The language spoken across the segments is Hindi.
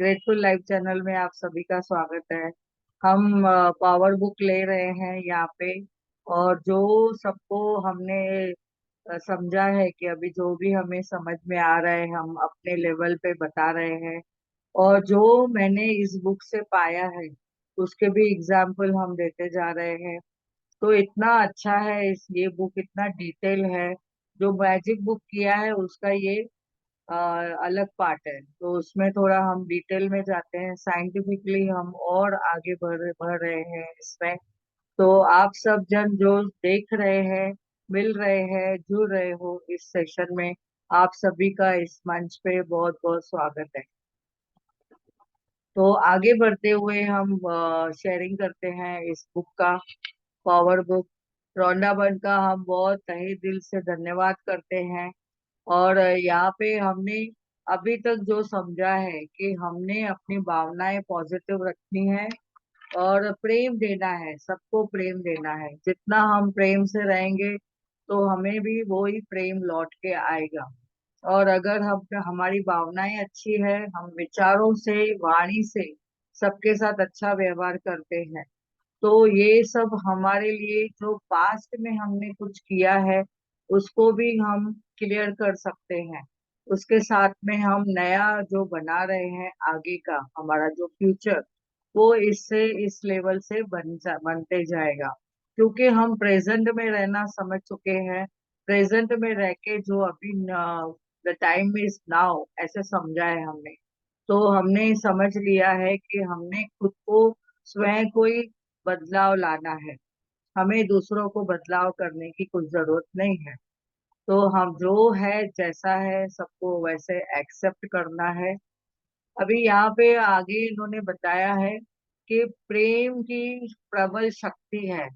ग्रेटफुल लाइफ चैनल में आप सभी का स्वागत है। हम पावर बुक ले रहे हैं यहाँ पे। और जो सबको हमने समझा है कि अभी जो भी हमें समझ में आ रहा है हम अपने लेवल पे बता रहे हैं। और जो मैंने इस बुक से पाया है उसके भी एग्जाम्पल हम देते जा रहे हैं। तो इतना अच्छा है, इस ये बुक इतना डिटेल है। जो मैजिक बुक किया है उसका ये अ, अलग पार्ट है, तो उसमें थोड़ा हम डिटेल में जाते हैं, साइंटिफिकली हम और आगे बढ़ रहे हैं इसमें। तो आप सब जन जो देख रहे हैं, मिल रहे हैं, जुड़ रहे हो इस सेशन में, आप सभी का इस मंच पे बहुत बहुत स्वागत है। तो आगे बढ़ते हुए हम शेयरिंग करते हैं इस बुक का, पावर बुक। रोंडा बर्न का हम बहुत तहे दिल से धन्यवाद करते हैं। और यहाँ पे हमने अभी तक जो समझा है कि हमने अपनी भावनाएं पॉजिटिव रखनी है और प्रेम देना है, सबको प्रेम देना है। जितना हम प्रेम से रहेंगे तो हमें भी वो ही प्रेम लौट के आएगा। और अगर हम हमारी भावनाएं अच्छी है, हम विचारों से, वाणी से सबके साथ अच्छा व्यवहार करते हैं, तो ये सब हमारे लिए जो पास्ट में हमने कुछ किया है उसको भी हम क्लियर कर सकते हैं। उसके साथ में हम नया जो बना रहे हैं आगे का हमारा जो फ्यूचर, वो इससे इस लेवल से बनते जाएगा। क्योंकि हम प्रेजेंट में रहना समझ चुके हैं। प्रेजेंट में रह के जो अभी द टाइम इज नाउ ऐसे समझा है हमने। तो हमने समझ लिया है कि हमने खुद को, स्वयं को ही बदलाव लाना है। हमें दूसरों को बदलाव करने की कुछ जरूरत नहीं है। तो हम जो है जैसा है सबको वैसे एक्सेप्ट करना है। अभी यहाँ पे आगे इन्होंने बताया है कि प्रेम की प्रबल शक्ति है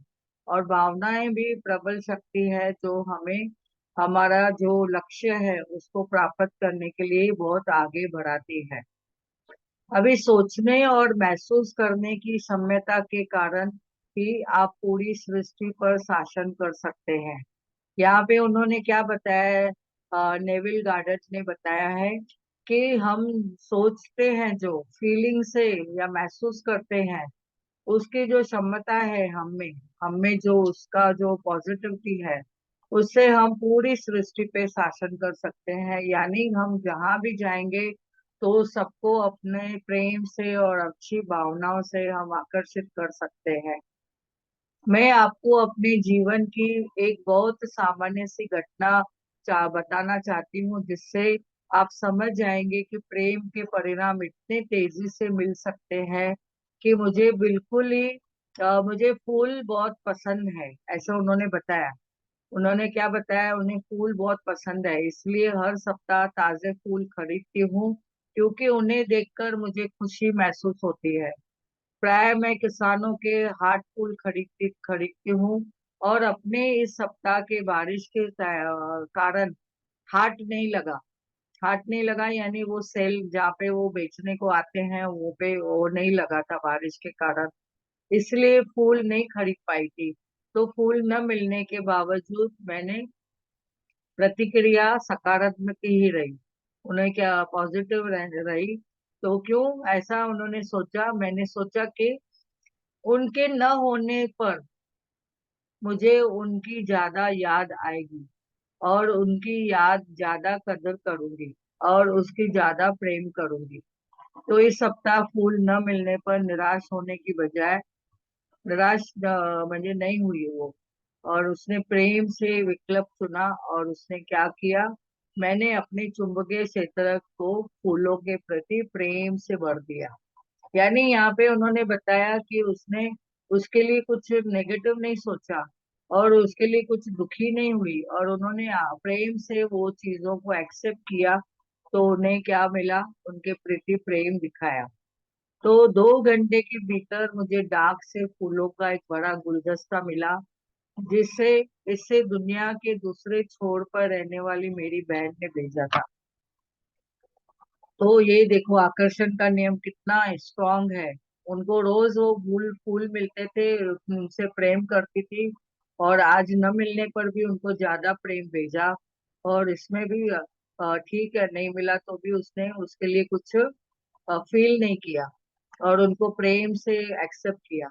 और भावनाएं भी प्रबल शक्ति है, जो हमें हमारा जो लक्ष्य है उसको प्राप्त करने के लिए बहुत आगे बढ़ाती है। अभी सोचने और महसूस करने की क्षमता के कारण ही आप पूरी सृष्टि पर शासन कर सकते हैं। यहाँ पे उन्होंने क्या बताया है, नेविल गार्डन ने बताया है कि हम सोचते हैं, जो फीलिंग से या महसूस करते हैं, उसकी जो क्षमता है हमें हमें जो उसका जो पॉजिटिविटी है, उससे हम पूरी सृष्टि पे शासन कर सकते हैं। यानी हम जहां भी जाएंगे तो सबको अपने प्रेम से और अच्छी भावनाओं से हम आकर्षित कर सकते हैं। मैं आपको अपने जीवन की एक बहुत सामान्य सी घटना बताना चाहती हूँ, जिससे आप समझ जाएंगे कि प्रेम के परिणाम इतने तेजी से मिल सकते हैं कि मुझे बिल्कुल ही मुझे फूल बहुत पसंद है, ऐसा उन्होंने बताया। उन्होंने क्या बताया, उन्हें फूल बहुत पसंद है, इसलिए हर सप्ताह ताजे फूल खरीदती हूँ, क्योंकि उन्हें देखकर मुझे खुशी महसूस होती है। प्राय मैं किसानों के हाट फूल खरीदती खरीदती हूँ। और अपने इस सप्ताह के बारिश के कारण हाट नहीं लगा। हाट नहीं लगा यानी वो सेल जहाँ पे वो बेचने को आते हैं वो पे वो नहीं लगा था बारिश के कारण, इसलिए फूल नहीं खरीद पाई थी। तो फूल न मिलने के बावजूद मैंने प्रतिक्रिया सकारात्मक ही रही, उन्हें क्या पॉजिटिव रही। तो क्यों ऐसा उन्होंने सोचा, मैंने सोचा कि उनके न होने पर मुझे उनकी ज्यादा याद आएगी और उनकी याद ज्यादा कदर करूंगी और उसकी ज्यादा प्रेम करूंगी। तो इस सप्ताह फूल न मिलने पर निराश होने की बजाय, निराश मुझे नहीं हुई वो, और उसने प्रेम से विकल्प चुना। और उसने क्या किया, मैंने अपने चुंबकीय क्षेत्र को फूलों के प्रति प्रेम से भर दिया। यानी यहाँ पे उन्होंने बताया कि उसने उसके लिए कुछ नेगेटिव नहीं सोचा और उसके लिए कुछ दुखी नहीं हुई, और उन्होंने प्रेम से वो चीजों को एक्सेप्ट किया। तो उन्हें क्या मिला, उनके प्रति प्रेम दिखाया। तो 2 घंटे के भीतर मुझे डाक से फूलों का एक बड़ा गुलदस्ता मिला, जिसे इससे दुनिया के दूसरे छोर पर रहने वाली मेरी बहन ने भेजा था। तो ये देखो आकर्षण का नियम कितना स्ट्रांग है। उनको रोज वो फूल फूल मिलते थे, उनसे प्रेम करती थी, और आज न मिलने पर भी उनको ज्यादा प्रेम भेजा। और इसमें भी ठीक है, नहीं मिला तो भी उसने उसके लिए कुछ फील नहीं किया और उनको प्रेम से एक्सेप्ट किया।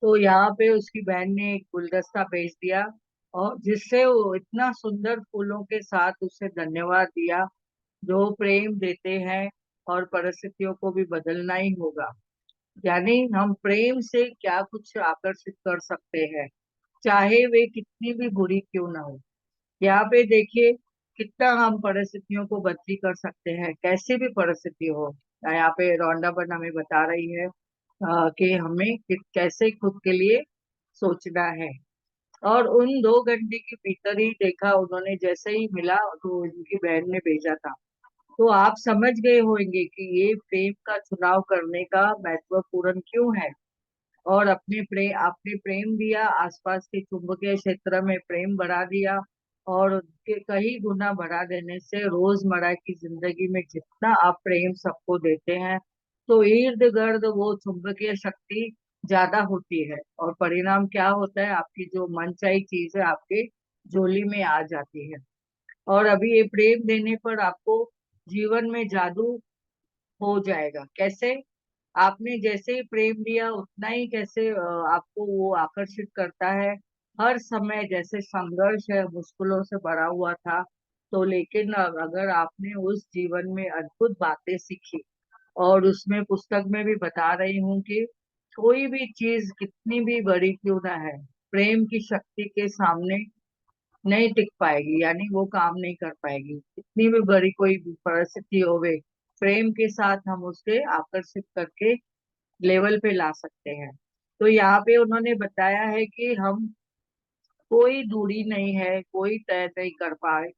तो यहाँ पे उसकी बहन ने एक गुलदस्ता भेज दिया और जिससे वो इतना सुंदर फूलों के साथ उसे धन्यवाद दिया। जो प्रेम देते हैं और परिस्थितियों को भी बदलना ही होगा। यानी हम प्रेम से क्या कुछ आकर्षित कर सकते हैं, चाहे वे कितनी भी बुरी क्यों ना हो। यहाँ पे देखिए कितना हम परिस्थितियों को बदली कर सकते हैं, कैसी भी परिस्थिति हो। यहाँ पे रौंडाबन हमें बता रही है कि हमें कैसे खुद के लिए सोचना है। और उन 2 घंटे के भीतर ही देखा उन्होंने, जैसे ही मिला तो उनकी बहन ने भेजा था। तो आप समझ गए होंगे कि ये प्रेम का चुनाव करने का महत्वपूर्ण क्यों है। और आपने प्रेम दिया, आसपास के चुंबकीय क्षेत्र में प्रेम बढ़ा दिया। और के कई गुना बढ़ा देने से रोजमर्रा की जिंदगी में जितना आप प्रेम सबको देते हैं, तो इर्द गिर्द वो चुंबकीय शक्ति ज्यादा होती है और परिणाम क्या होता है, आपकी जो मनचाही चीज है आपके झोली में आ जाती है। और अभी ये प्रेम देने पर आपको जीवन में जादू हो जाएगा। कैसे? आपने जैसे ही प्रेम दिया उतना ही कैसे आपको वो आकर्षित करता है। हर समय जैसे संघर्ष है मुश्किलों से भरा हुआ था, तो लेकिन अगर आपने उस जीवन में अद्भुत बातें सीखी। और उसमें पुस्तक में भी बता रही हूँ कि कोई भी चीज कितनी भी बड़ी क्यों ना है, प्रेम की शक्ति के सामने नहीं टिक पाएगी, यानी वो काम नहीं कर पाएगी। कितनी भी बड़ी कोई भी परिस्थिति होवे, प्रेम के साथ हम उसे आकर्षित करके लेवल पे ला सकते हैं। तो यहाँ पे उन्होंने बताया है कि हम कोई दूरी नहीं है, कोई तय नहीं कर पाए,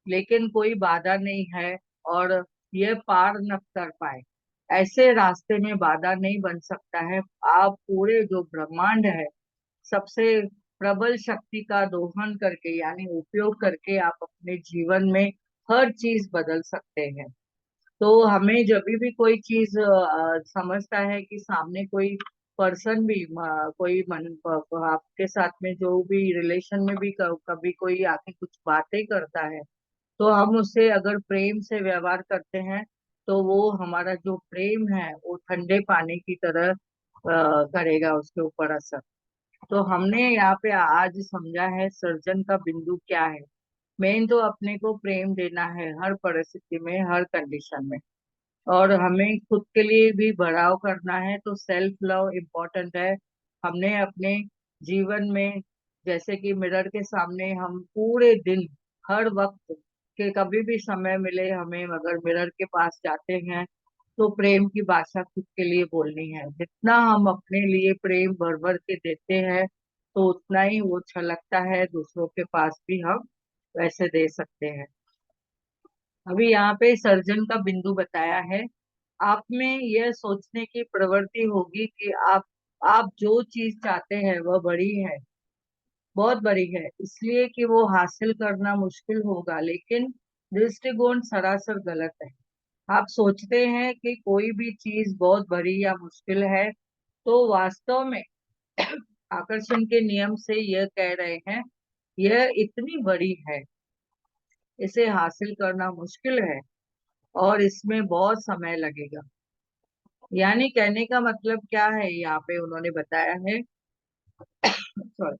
लेकिन कोई बाधा नहीं है और यह पार न कर पाए। ऐसे रास्ते में बाधा नहीं बन सकता है। आप पूरे जो ब्रह्मांड है, सबसे प्रबल शक्ति का दोहन करके यानी उपयोग करके आप अपने जीवन में हर चीज बदल सकते हैं। तो हमें जब भी कोई चीज समझता है कि सामने कोई पर्सन भी कोई आपके साथ में जो भी रिलेशन में भी कभी कोई आके कुछ बातें करता है, तो हम उससे अगर प्रेम से व्यवहार करते हैं, तो वो हमारा जो प्रेम है वो ठंडे पानी की तरह करेगा उसके ऊपर असर। तो हमने यहाँ पे आज समझा है सर्जन का बिंदु क्या है। मेन तो अपने को प्रेम देना है हर परिस्थिति में, हर कंडीशन में। और हमें खुद के लिए भी बढ़ाव करना है, तो सेल्फ लव इम्पोर्टेंट है। हमने अपने जीवन में जैसे कि मिरर के सामने हम पूरे दिन, हर वक्त के कभी भी समय मिले हमें अगर मिरर के पास जाते हैं, तो प्रेम की भाषा खुद के लिए बोलनी है। जितना हम अपने लिए प्रेम भर भर के देते हैं, तो उतना ही वो छलकता है दूसरों के पास भी हम वैसे दे सकते हैं। अभी यहाँ पे सर्जन का बिंदु बताया है। आप में यह सोचने की प्रवृत्ति होगी कि आप जो चीज चाहते हैं वह बड़ी है, बहुत बड़ी है, इसलिए कि वो हासिल करना मुश्किल होगा, लेकिन दृष्टिकोण सरासर गलत है। आप सोचते हैं कि कोई भी चीज बहुत बड़ी या मुश्किल है, तो वास्तव में आकर्षण के नियम से यह कह रहे हैं यह इतनी बड़ी है, इसे हासिल करना मुश्किल है और इसमें बहुत समय लगेगा। यानी कहने का मतलब क्या है, यहाँ पे उन्होंने बताया है। सॉरी।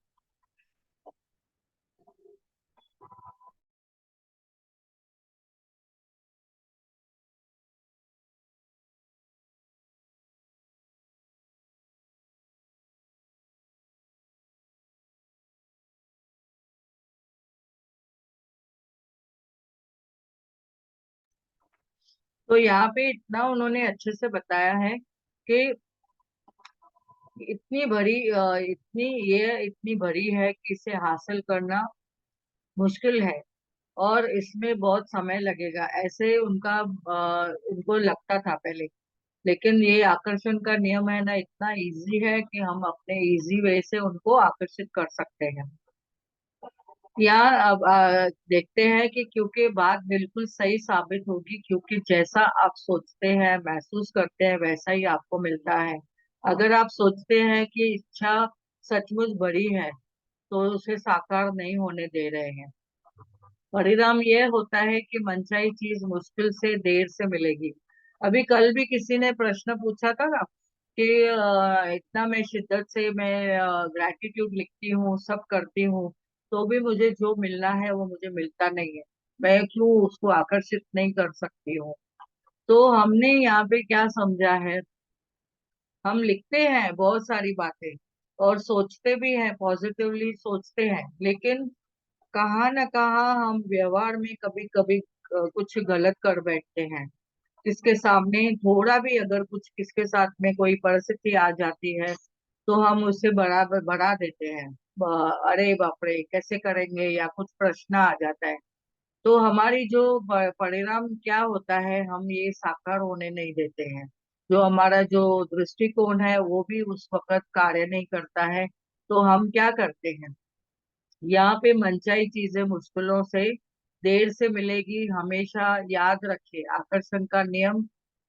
तो यहाँ पे इतना उन्होंने अच्छे से बताया है कि इतनी बड़ी इतनी बड़ी है कि इसे हासिल करना मुश्किल है और इसमें बहुत समय लगेगा, ऐसे उनको लगता था पहले। लेकिन ये आकर्षण का नियम है ना, इतना इजी है कि हम अपने इजी वे से उनको आकर्षित कर सकते हैं। यहाँ अब देखते हैं कि क्योंकि बात बिल्कुल सही साबित होगी, क्योंकि जैसा आप सोचते हैं महसूस करते हैं वैसा ही आपको मिलता है। अगर आप सोचते हैं कि इच्छा सचमुच बड़ी है, तो उसे साकार नहीं होने दे रहे हैं। परिणाम यह होता है कि मनचाही चीज मुश्किल से देर से मिलेगी। अभी कल भी किसी ने प्रश्न पूछा था ना कि इतना मैं शिद्दत से मैं ग्रैटिट्यूड लिखती हूँ, सब करती हूँ, तो भी मुझे जो मिलना है वो मुझे मिलता नहीं है। मैं क्यों उसको आकर्षित नहीं कर सकती हूँ? तो हमने यहाँ पे क्या समझा है, हम लिखते हैं बहुत सारी बातें और सोचते भी हैं, पॉजिटिवली सोचते हैं, लेकिन कहाँ न कहाँ हम व्यवहार में कभी कभी कुछ गलत कर बैठते हैं। किसके सामने थोड़ा भी अगर कुछ किसके साथ में कोई परिस्थिति आ जाती है तो हम उससे बढ़ा देते हैं। अरे बाप रे कैसे करेंगे, या कुछ प्रश्न आ जाता है, तो हमारी जो परिणाम क्या होता है, हम ये साकार होने नहीं देते हैं। जो हमारा जो दृष्टिकोण है वो भी उस वक्त कार्य नहीं करता है। तो हम क्या करते हैं, यहाँ पे मनचाही चीजें मुश्किलों से देर से मिलेगी। हमेशा याद रखिए, आकर्षण का नियम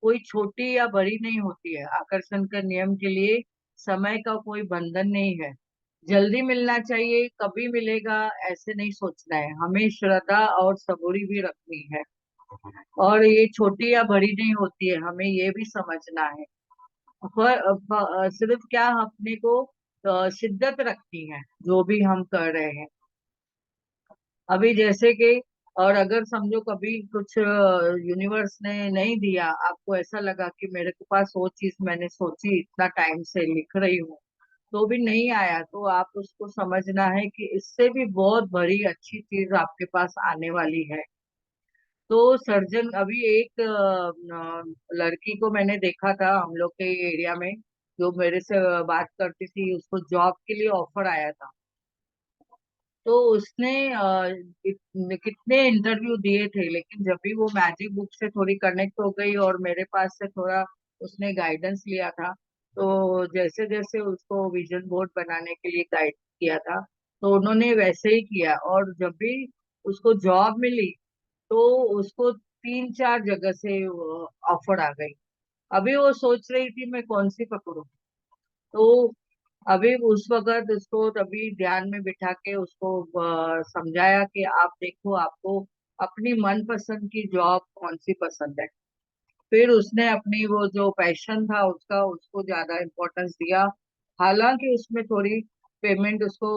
कोई छोटी या बड़ी नहीं होती है। आकर्षण के नियम के लिए समय का कोई बंधन नहीं है। जल्दी मिलना चाहिए, कभी मिलेगा, ऐसे नहीं सोचना है। हमें श्रद्धा और सबूरी भी रखनी है, और ये छोटी या बड़ी नहीं होती है, हमें ये भी समझना है। सिर्फ क्या अपने को शिद्दत रखनी है जो भी हम कर रहे हैं। अभी जैसे कि, और अगर समझो कभी कुछ यूनिवर्स ने नहीं दिया, आपको ऐसा लगा कि मेरे के पास वो चीज मैंने सोची, इतना टाइम से लिख रही हूँ, तो भी नहीं आया, तो आप उसको समझना है कि इससे भी बहुत बड़ी अच्छी चीज आपके पास आने वाली है। तो सर्जन, अभी एक लड़की को मैंने देखा था हम लोग के एरिया में, जो मेरे से बात करती थी, उसको जॉब के लिए ऑफर आया था। तो उसने कितने इंटरव्यू दिए थे, लेकिन जब भी वो मैजिक बुक से थोड़ी कनेक्ट हो गई और मेरे पास से थोड़ा उसने गाइडेंस लिया था, तो जैसे जैसे उसको विजन बोर्ड बनाने के लिए गाइड किया था, तो उन्होंने वैसे ही किया, और जब भी उसको जॉब मिली तो उसको 3-4 जगह से ऑफर आ गई। अभी वो सोच रही थी मैं कौन सी पकड़ूं। तो अभी उस वक्त उसको तभी ध्यान में बिठा के उसको समझाया कि आप देखो, आपको अपनी मनपसंद की जॉब कौन सी पसंद है। फिर उसने अपनी वो जो पैशन था उसका, उसको ज्यादा इम्पोर्टेंस दिया। हालांकि उसमें थोड़ी पेमेंट उसको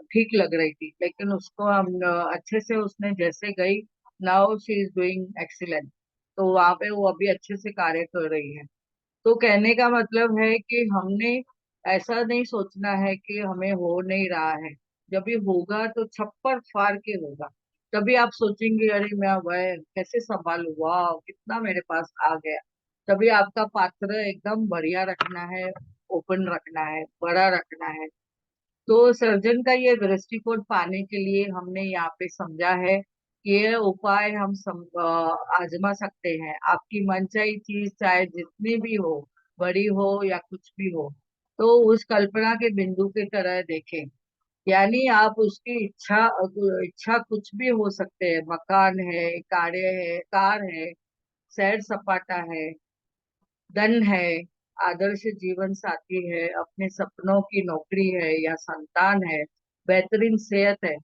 ठीक लग रही थी, लेकिन उसको हम अच्छे से, उसने जैसे गई, now she is doing excellent. तो वहां पे वो अभी अच्छे से कार्य कर रही है। तो कहने का मतलब है कि हमने ऐसा नहीं सोचना है कि हमें हो नहीं रहा है। जब भी होगा तो छप्पर फाड़ के होगा, तभी आप सोचेंगे अरे मैं वह कैसे संभालू, वाह कितना मेरे पास आ गया। तभी आपका पात्र एकदम बढ़िया रखना है, ओपन रखना है, बड़ा रखना है। तो सर्जन का ये दृष्टिकोण पाने के लिए हमने यहाँ पे समझा है कि ये उपाय हम आजमा सकते हैं। आपकी मनचाही चीज चाहे जितनी भी हो, बड़ी हो या कुछ भी हो, तो उस कल्पना के बिंदु की तरह देखें। यानी आप उसकी इच्छा, इच्छा कुछ भी हो सकते हैं, मकान है, कार है, सैर सपाटा है, धन है, आदर्श जीवन साथी है, अपने सपनों की नौकरी है या संतान है, बेहतरीन सेहत है।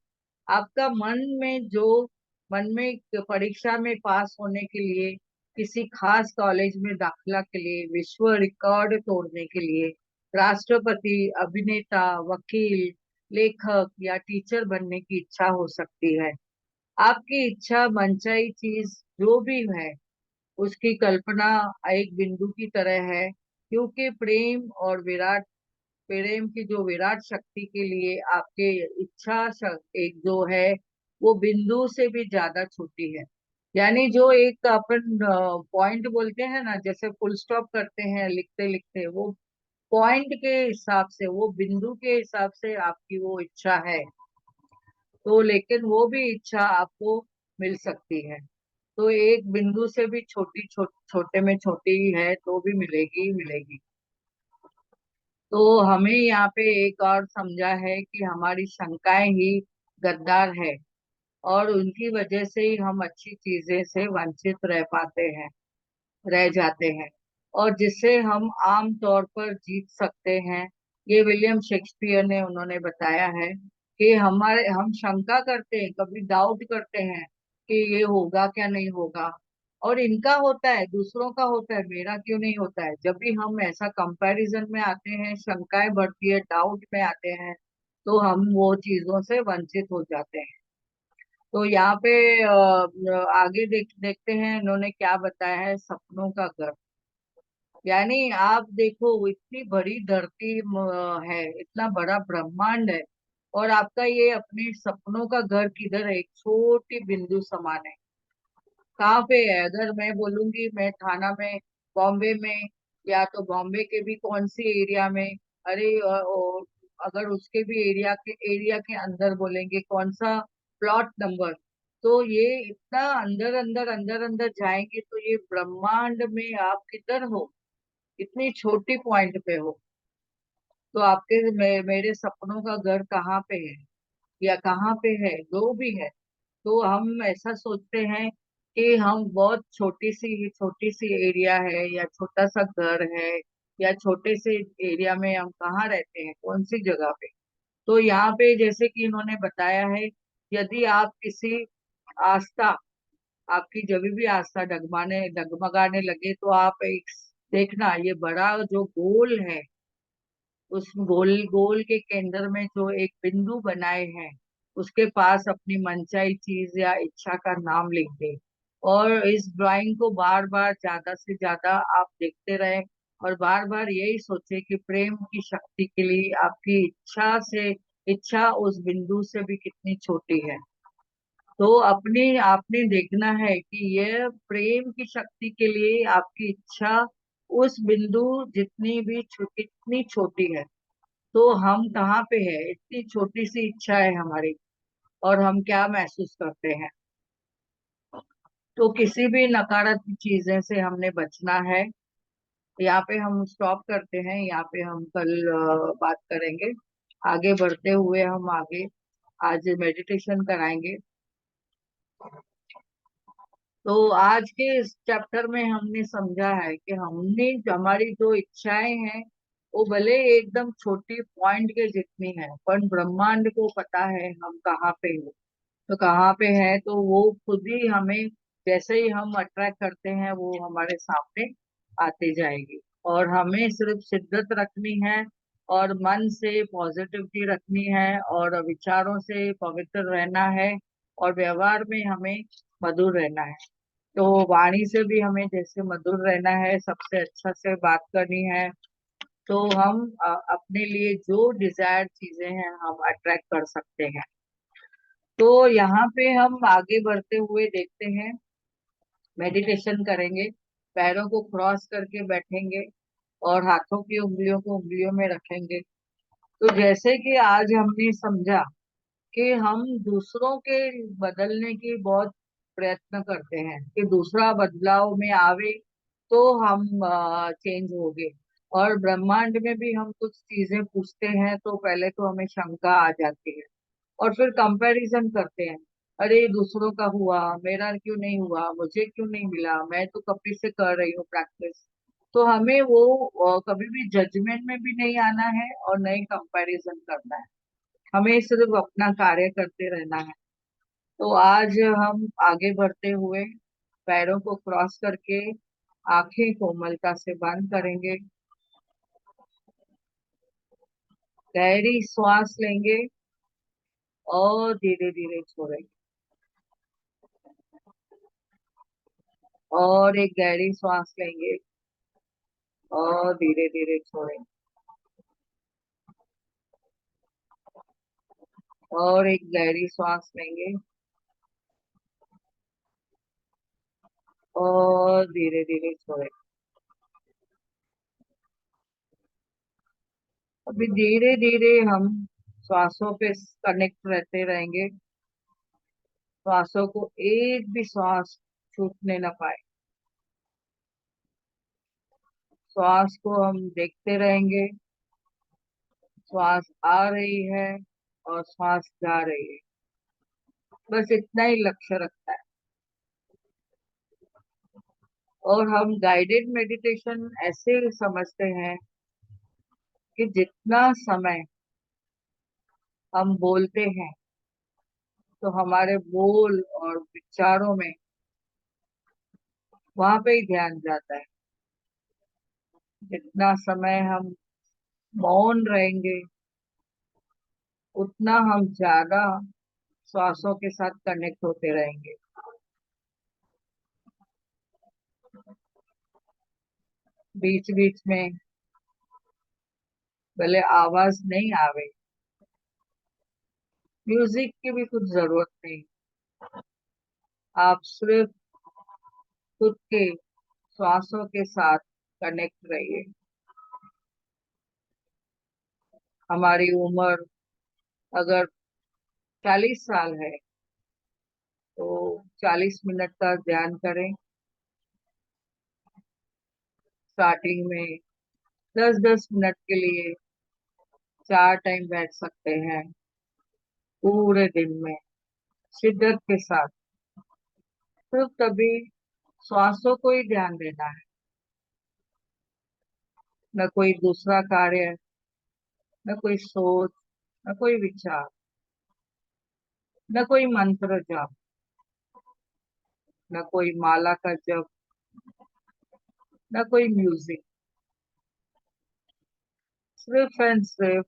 आपका मन में परीक्षा में पास होने के लिए, किसी खास कॉलेज में दाखिला के लिए, विश्व रिकॉर्ड तोड़ने के लिए, राष्ट्रपति, अभिनेता, वकील, लेखक या टीचर बनने की इच्छा हो सकती है। आपकी इच्छा, मनचाही चीज जो भी है, उसकी कल्पना एक बिंदु की तरह है, क्योंकि प्रेम की जो विराट शक्ति के लिए आपके एक जो है, वो बिंदु से भी ज्यादा छोटी है। यानी जो एक अपन पॉइंट बोलते हैं ना, जैसे फुल स्टॉप करते हैं लिखते लिखते, वो पॉइंट के हिसाब से, वो बिंदु के हिसाब से आपकी वो इच्छा है। तो लेकिन वो भी इच्छा आपको मिल सकती है। तो एक बिंदु से भी छोटे में छोटी है, तो भी मिलेगी ही मिलेगी। तो हमें यहाँ पे एक और समझा है कि हमारी शंकाएं ही गद्दार है, और उनकी वजह से ही हम अच्छी चीजें से वंचित रह जाते हैं, और जिससे हम आम तौर पर जीत सकते हैं। ये विलियम शेक्सपियर ने उन्होंने बताया है कि हम शंका करते हैं, कभी डाउट करते हैं कि ये होगा क्या नहीं होगा, और इनका होता है, दूसरों का होता है, मेरा क्यों नहीं होता है? जब भी हम ऐसा कंपैरिजन में आते हैं, शंकाएं बढ़ती है, डाउट में आते हैं, तो हम वो चीजों से वंचित हो जाते हैं। तो यहाँ पे आगे देखते हैं इन्होंने क्या बताया है, सपनों का घर। यानी आप देखो, इतनी बड़ी धरती है, इतना बड़ा ब्रह्मांड है, और आपका ये अपने सपनों का घर किधर है? एक छोटी बिंदु समान है। कहाँ पे है? अगर मैं बोलूंगी मैं थाना में, बॉम्बे में, या तो बॉम्बे के भी कौन सी एरिया में, अरे अगर उसके भी एरिया के अंदर बोलेंगे कौन सा प्लॉट नंबर, तो ये इतना अंदर अंदर अंदर अंदर जाएंगे तो ये ब्रह्मांड में आप किधर हो? इतनी छोटी पॉइंट पे हो। तो आपके मेरे सपनों का घर कहाँ पे है, या कहाँ पे है, जो भी है। तो हम ऐसा सोचते हैं कि हम बहुत छोटी सी एरिया है, या छोटा सा घर है, या छोटे से एरिया में हम कहाँ रहते हैं, कौन सी जगह पे। तो यहाँ पे जैसे कि इन्होंने बताया है, यदि आप किसी आस्था, आपकी जब भी आस्था डगमगाने लगे, तो आप एक देखना, ये बड़ा जो गोल है, उस गोल गोल के केंद्र में जो एक बिंदु बनाए हैं, उसके पास अपनी मनचाही चीज या इच्छा का नाम लिख दे। और इस ड्राइंग को बार बार, ज्यादा से ज्यादा आप देखते रहे, और बार बार यही सोचे कि प्रेम की शक्ति के लिए आपकी इच्छा उस बिंदु से भी कितनी छोटी है। तो अपने आपने देखना है कि यह प्रेम की शक्ति के लिए आपकी इच्छा उस बिंदु कितनी छोटी है। तो हम कहाँ पे है? इतनी छोटी सी इच्छा है हमारी, और हम क्या महसूस करते हैं। तो किसी भी नकारात्मक चीजें से हमने बचना है। यहाँ पे हम स्टॉप करते हैं, यहाँ पे हम कल बात करेंगे। आगे बढ़ते हुए हम आगे आज मेडिटेशन कराएंगे। तो आज के इस चैप्टर में हमने समझा है कि हमारी जो इच्छाएं हैं, वो भले एकदम छोटी पॉइंट के जितनी है, पर ब्रह्मांड को पता है हम कहाँ पे हैं। तो कहाँ पे है, तो वो खुद ही हमें, जैसे ही हम अट्रैक्ट करते हैं, वो हमारे सामने आते जाएगी। और हमें सिर्फ शिद्दत रखनी है, और मन से पॉजिटिविटी रखनी है, और विचारों से पवित्र रहना है, और व्यवहार में हमें मधुर रहना है। तो वाणी से भी हमें जैसे मधुर रहना है, सबसे अच्छा से बात करनी है। तो हम अपने लिए जो डिजायर चीजें हैं, हम अट्रैक्ट कर सकते हैं। तो यहाँ पे हम आगे बढ़ते हुए देखते हैं, मेडिटेशन करेंगे। पैरों को क्रॉस करके बैठेंगे, और हाथों की उंगलियों को उंगलियों में रखेंगे। तो जैसे कि आज हमने समझा कि हम दूसरों के बदलने की बहुत प्रयत्न करते हैं, कि दूसरा बदलाव में आवे तो हम चेंज होंगे। और ब्रह्मांड में भी हम कुछ चीजें पूछते हैं, तो पहले तो हमें शंका आ जाती है, और फिर कंपैरिजन करते हैं। अरे दूसरों का हुआ, मेरा क्यों नहीं हुआ, मुझे क्यों नहीं मिला, मैं तो कभी से कर रही हूँ प्रैक्टिस। तो हमें वो कभी भी जजमेंट में भी नहीं आना है, और नहीं कंपैरिजन करना है। हमें सिर्फ अपना कार्य करते रहना है। तो आज हम आगे बढ़ते हुए पैरों को क्रॉस करके आंखें कोमलता से बंद करेंगे, गहरी श्वास लेंगे, और धीरे धीरे छोड़ेंगे। और एक गहरी सांस लेंगे, और धीरे धीरे छोड़ेंगे। और एक गहरी सांस लेंगे, और धीरे धीरे छोड़ेंगे। अभी धीरे धीरे हम श्वासों पे कनेक्ट रहते रहेंगे। श्वासों को एक भी श्वास छूटने ना पाए। श्वास को हम देखते रहेंगे, श्वास आ रही है और श्वास जा रही है। बस इतना ही लक्ष्य रखता है। और हम गाइडेड मेडिटेशन ऐसे समझते हैं कि जितना समय हम बोलते हैं, तो हमारे बोल और विचारों में वहां पे ही ध्यान जाता है। जितना समय हम मौन रहेंगे, उतना हम ज्यादा श्वासों के साथ कनेक्ट होते रहेंगे। बीच बीच में भले आवाज नहीं आवे, म्यूजिक की भी कुछ जरूरत नहीं, आप सिर्फ खुद के श्वासों के साथ कनेक्ट रहिए। हमारी उम्र अगर 40 साल है, तो 40 मिनट का ध्यान करें। स्टार्टिंग में 10-10 मिनट के लिए 4 टाइम बैठ सकते हैं पूरे दिन में, शिद्दत के साथ। सिर्फ तभी श्वासों को ही ध्यान देना है, न कोई दूसरा कार्य, न कोई सोच, न कोई विचार, न कोई मंत्र जाप, न कोई माला का जप, न कोई म्यूजिक। सिर्फ एंड सिर्फ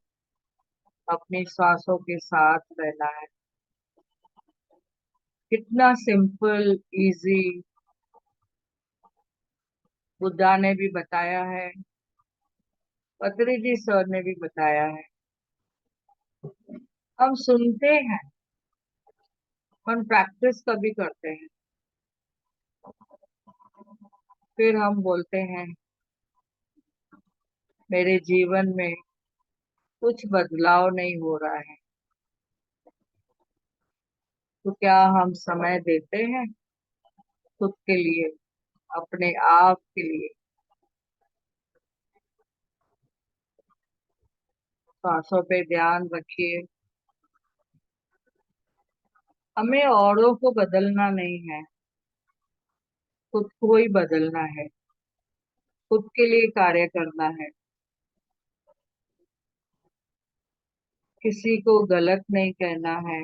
अपनी सांसों के साथ रहना है। कितना सिंपल, इजी बुद्धा ने भी बताया है, पतंजलि जी सर ने भी बताया है। हम सुनते हैं, हम प्रैक्टिस कभी करते हैं, फिर हम बोलते हैं मेरे जीवन में कुछ बदलाव नहीं हो रहा है। तो क्या हम समय देते हैं खुद के लिए, अपने आप के लिए? सांसों पे ध्यान रखिए। हमें औरों को बदलना नहीं है, खुद को ही बदलना है, खुद के लिए कार्य करना है। किसी को गलत नहीं कहना है।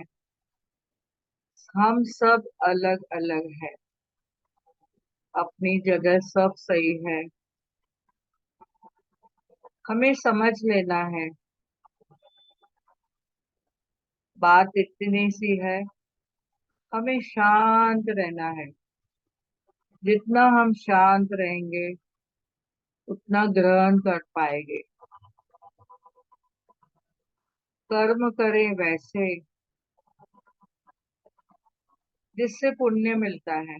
हम सब अलग अलग हैं, अपनी जगह सब सही है। हमें समझ लेना है, बात इतनी सी है, हमें शांत रहना है। जितना हम शांत रहेंगे, उतना ग्रहण कर पाएंगे। कर्म करें वैसे जिससे पुण्य मिलता है।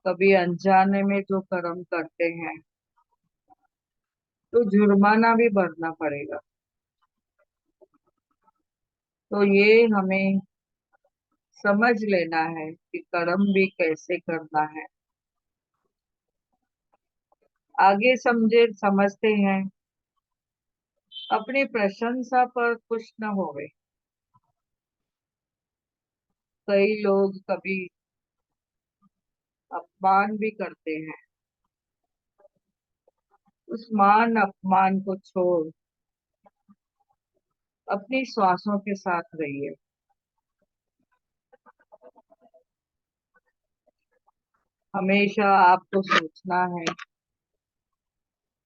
कभी अनजाने में जो कर्म करते हैं, तो जुर्माना भी भरना पड़ेगा। तो ये हमें समझ लेना है कि कर्म भी कैसे करना है। आगे समझते हैं, अपनी प्रशंसा पर खुश न होवे। कई लोग कभी अपमान भी करते हैं। उस मान अपमान को छोड़ अपनी श्वासों के साथ रहिए। हमेशा आपको सोचना है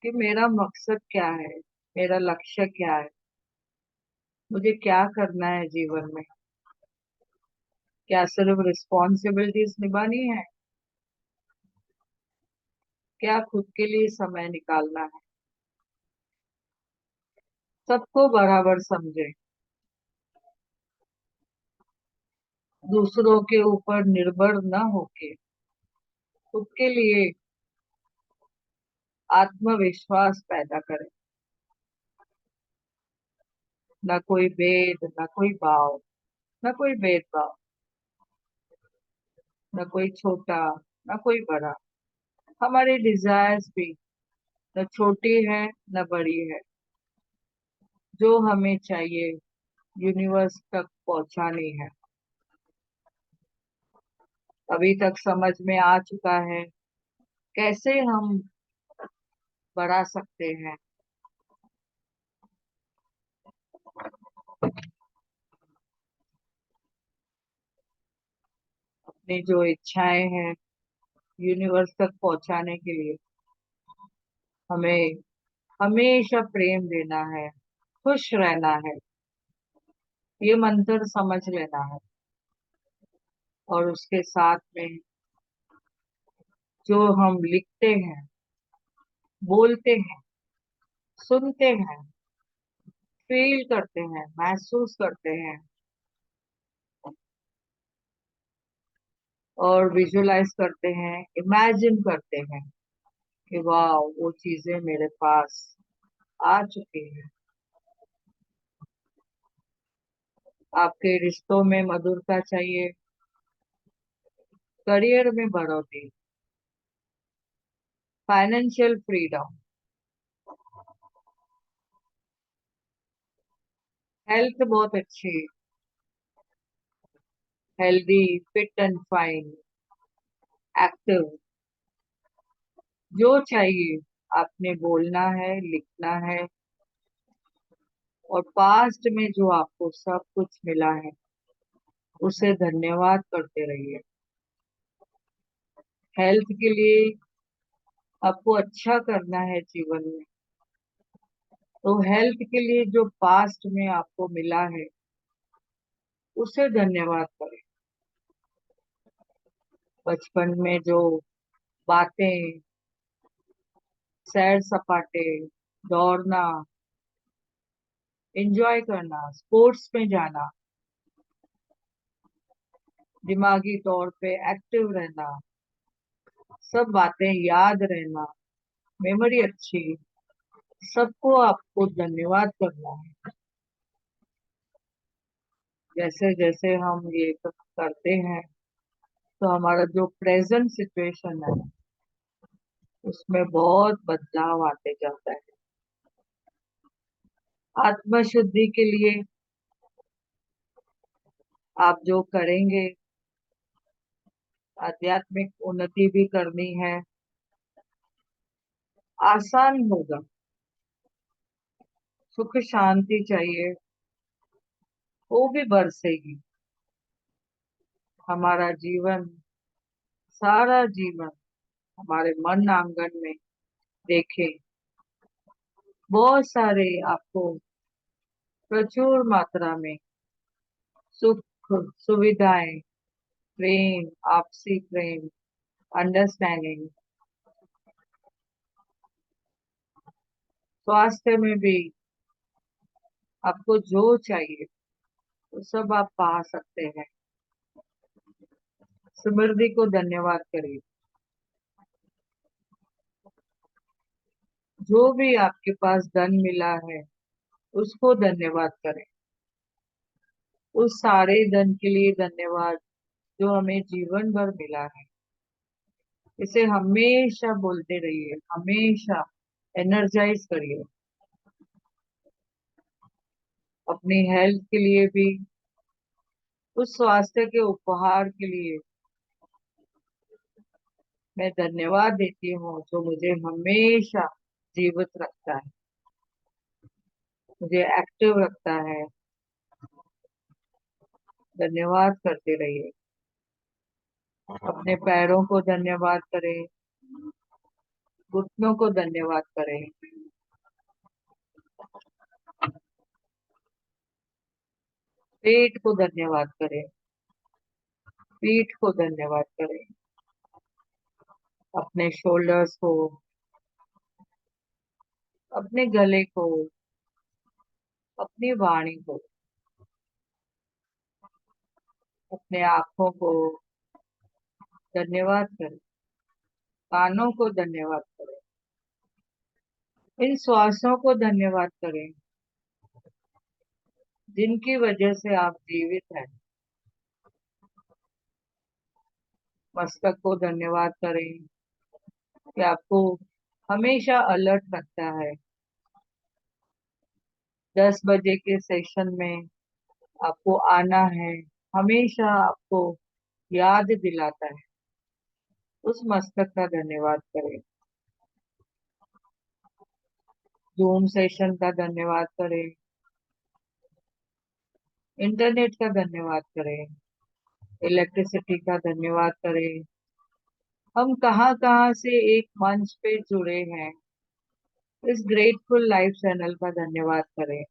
कि मेरा मकसद क्या है, मेरा लक्ष्य क्या है, मुझे क्या करना है जीवन में। क्या सिर्फ रिस्पॉन्सिबिलिटीज निभानी है? क्या खुद के लिए समय निकालना है? सबको बराबर समझे, दूसरों के ऊपर निर्भर न होके खुद के लिए आत्मविश्वास पैदा करें। न कोई भेद, न कोई भाव, न कोई भेदभाव, न कोई छोटा, न कोई बड़ा। हमारी डिजायर्स भी न छोटी है न बड़ी है। जो हमें चाहिए यूनिवर्स तक पहुंचानी है। अभी तक समझ में आ चुका है कैसे हम बढ़ा सकते हैं। अपनी जो इच्छाएं हैं यूनिवर्स तक पहुंचाने के लिए हमें हमेशा प्रेम देना है, खुश रहना है, ये मंत्र समझ लेना है। और उसके साथ में जो हम लिखते हैं, बोलते हैं, सुनते हैं, फील करते हैं, महसूस करते हैं और विजुलाइज करते हैं, इमेजिन करते हैं कि वाह वो चीजें मेरे पास आ चुकी हैं। आपके रिश्तों में मधुरता चाहिए, करियर में बढ़ोतरी, फाइनेंशियल फ्रीडम, हेल्थ बहुत अच्छी, healthy, fit and fine, active, जो चाहिए आपने बोलना है, लिखना है। और पास्ट में जो आपको सब कुछ मिला है उसे धन्यवाद करते रहिए। हेल्थ के लिए आपको अच्छा करना है जीवन में, तो हेल्थ के लिए जो पास्ट में आपको मिला है उसे धन्यवाद करें। बचपन में जो बातें, सैर सपाटे, दौड़ना, एंजॉय करना, स्पोर्ट्स में जाना, दिमागी तौर पे एक्टिव रहना, सब बातें याद रहना, मेमोरी अच्छी, सबको आपको धन्यवाद करना है। जैसे जैसे हम ये सब करते हैं तो हमारा जो प्रेजेंट सिचुएशन है उसमें बहुत बदलाव आते जाता है। आत्म शुद्धि के लिए आप जो करेंगे, आध्यात्मिक उन्नति भी करनी है, आसान होगा। सुख शांति चाहिए, वो भी बरसेगी। हमारा जीवन, सारा जीवन हमारे मन आंगन में देखें, बहुत सारे आपको प्रचुर मात्रा में सुख, सुविधाएं, प्रेम, आपसी प्रेम, अंडरस्टैंडिंग, स्वास्थ्य में भी आपको जो चाहिए वो सब आप पा सकते हैं। समृद्धि को धन्यवाद करिए। जो भी आपके पास धन मिला है उसको धन्यवाद करें। उस सारे धन के लिए धन्यवाद जो हमें जीवन भर मिला है। इसे हमेशा बोलते रहिए, हमेशा एनर्जाइज करिए। अपनी हेल्थ के लिए भी, उस स्वास्थ्य के उपहार के लिए मैं धन्यवाद देती हूँ जो मुझे हमेशा जीवित रखता है, मुझे एक्टिव रखता है। धन्यवाद करते रहिए। अपने पैरों को धन्यवाद करें, घुटनों को धन्यवाद करें, पेट को धन्यवाद करें, पीठ को धन्यवाद करें, अपने शोल्डर्स को, अपने गले को, अपनी वाणी को, अपने आंखों को धन्यवाद करें, कानों को धन्यवाद करें, इन श्वासों को धन्यवाद करें जिनकी वजह से आप जीवित हैं। मस्तक को धन्यवाद करें कि आपको हमेशा अलर्ट रखता है। 10 बजे के सेशन में आपको आना है, हमेशा आपको याद दिलाता है। उस मस्तक का धन्यवाद करें। जूम सेशन का धन्यवाद करें, इंटरनेट का धन्यवाद करें, इलेक्ट्रिसिटी का धन्यवाद करें। हम कहाँ कहाँ से एक मंच पे जुड़े हैं, इस ग्रेटफुल लाइफ चैनल का धन्यवाद करें।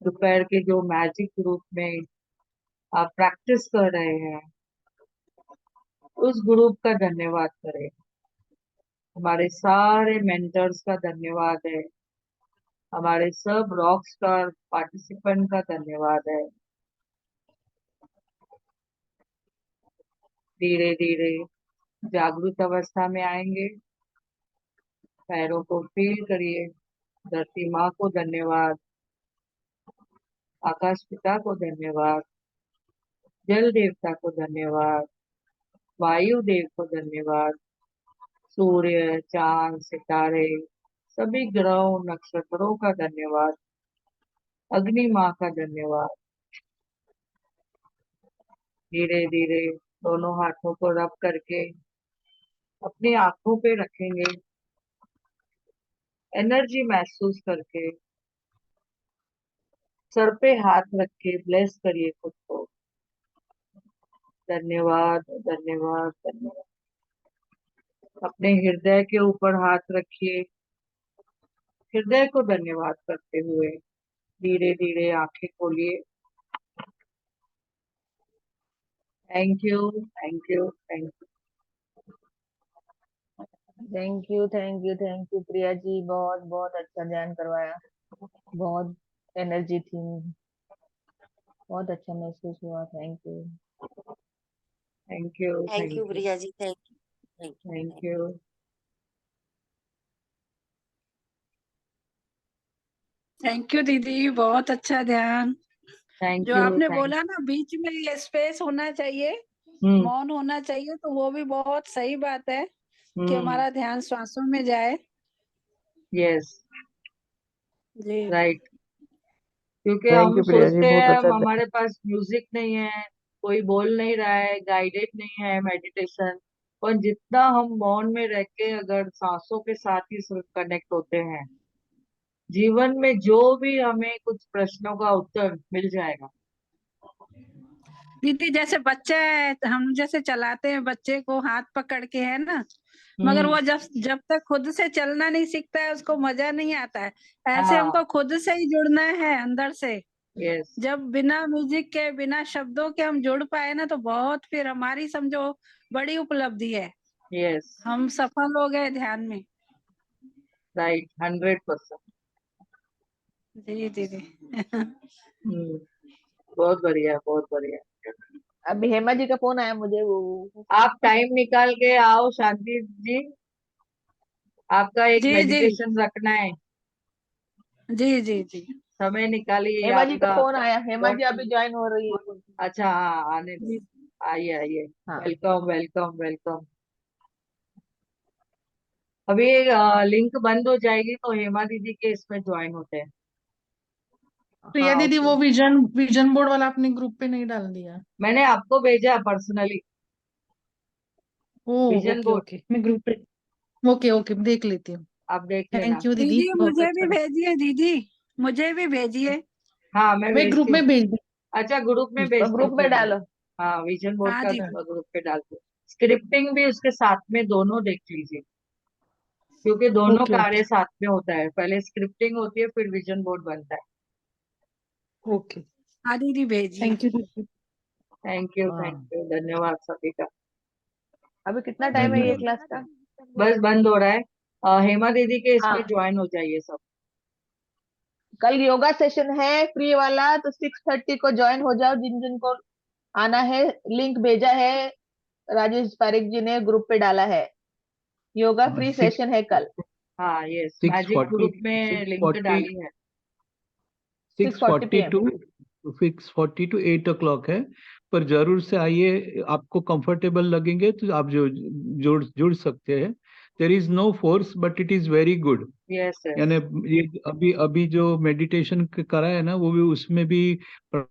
दोपहर के जो मैजिक ग्रुप में आप प्रैक्टिस कर रहे हैं, उस ग्रुप का धन्यवाद करें। हमारे सारे मेंटर्स का धन्यवाद है। हमारे सब रॉक स्टार पार्टिसिपेंट का धन्यवाद है। धीरे धीरे जागृत अवस्था में आएंगे। पैरों को फील करिए। धरती माँ को धन्यवाद, आकाश पिता को धन्यवाद, जल देवता को धन्यवाद, वायु देव को धन्यवाद, सूर्य चांद सितारे सभी ग्रहों नक्षत्रों का धन्यवाद, अग्नि माँ का धन्यवाद। धीरे धीरे दोनों हाथों को रब करके अपनी आंखों पे रखेंगे। एनर्जी महसूस करके सर पे हाथ रख के ब्लेस करिए खुद को। धन्यवाद धन्यवाद धन्यवाद। अपने हृदय के ऊपर हाथ रखिए। हृदय को धन्यवाद करते हुए धीरे धीरे आंखें खोलिए। Thank you thank you thank you. Thank you thank you thank you Priya ji, बहुत बहुत अच्छा ध्यान करवाया। बहुत एनर्जी थी, बहुत अच्छा महसूस हुआ। Thank you. Thank you thank you thank you Priya ji, thank you thank you thank thank you. Thank you दीदी, बहुत अच्छा ध्यान। थैंक जो यू आपने थैंक। बोला ना बीच में ये स्पेस होना चाहिए, हम्म मौन होना चाहिए, तो वो भी बहुत सही बात है कि हम्म। हमारा ध्यान श्वासों में जाए। यस जी राइट। क्योंकि थैंक हम यू प्रिया जी, सोचते बहुत हैं अच्छा हमारे पास म्यूजिक नहीं है, कोई बोल नहीं रहा है, गाइडेड नहीं है मेडिटेशन। पर जितना हम मौन में रह के अगर सांसों के साथ ही सिर्फ कनेक्ट होते हैं, जीवन में जो भी हमें कुछ प्रश्नों का उत्तर मिल जाएगा। दीदी, जैसे बच्चा है तो हम जैसे चलाते हैं बच्चे को हाथ पकड़ के, है ना, मगर हम्म। वो जब जब तक खुद से चलना नहीं सीखता है उसको मजा नहीं आता है। ऐसे हाँ। हमको खुद से ही जुड़ना है अंदर से। यस जब बिना म्यूजिक के बिना शब्दों के हम जुड़ पाए ना, तो बहुत फिर हमारी समझो बड़ी उपलब्धि है। यस हम सफल हो गए ध्यान में। राइट 100%। जी दीदी। बहुत बढ़िया बहुत बढ़िया। अभी हेमा जी का फोन आया मुझे, वो आप टाइम निकाल के आओ शांति जी। आपका एक जी जी मेडिटेशन रखना है। जी जी जी। समय निकालिए हेमा जी का आपका। फोन आया। हेमा जी बहुत। अभी ज्वाइन हो रही है। अच्छा हाँ आने दो। जी आइए आइए। हाँ वेलकम वेलकम वेलकम। अभी लिंक बंद हो जाएगी तो हेमा दीदी के इसमें ज्वाइन होते हैं। प्रिया हाँ दीदी, ओके। वो विजन विजन बोर्ड वाला आपने ग्रुप पे नहीं डाल दिया। मैंने आपको भेजा पर्सनली ओ विजन ओके बोर्ड। ओके, मैं ग्रुप पे ओके ओके देख लेती हूँ। आप देख लेना। थैंक यू दीदी, दीदी, बहुत मुझे अच्छा भी लगा। भेजिए दीदी, मुझे भी भेजिए। हाँ मैं मैं ग्रुप भेजती हूँ। में भेज दी। अच्छा ग्रुप में ठीक। तो भेजती हूँ ग्रुप में फिर मैं। डालो। हाँ विजन बोर्ड हाँ का दीदी। ग्रुप पे डाल दो। स्क्रिप्टिंग भी उसके साथ में दोनों देख लीजिए, क्योंकि दोनों ओके ओके कार्य साथ में होता है। पहले स्क्रिप्टिंग होती है फिर विजन बोर्ड बनता है। ओके। हाँ दीदी, भेजिए। थैंक यू दीदी। थैंक हाँ यू धन्यवाद सभी का। अभी कितना टाइम है ये धन्यवाद। क्लास का? बस बंद हो रहा है। हेमा दीदी के इसमें हाँ, ज्वाइन हो जाइए सब। कल योगा सेशन है फ्री वाला, तो 6:30 को ज्वाइन हो जाओ जिन जिन को आना है। लिंक भेजा है, राजेश पारिक जी ने ग्रुप पे डाला है। योगा फ्री सिक्स सेशन है कल। हाँ yes six magic forty group में सिक्स लिंक फोर्टी डाली है। 6:40 PM। 6:40 to 8 o'clock है। पर जरूर से आइए, आपको कंफर्टेबल लगेंगे तो आप जो जुड़ जुड़ सकते हैं। There is no force but it is very good. Yes यानी यस ये अभी अभी जो मेडिटेशन करा है ना, वो भी उसमें भी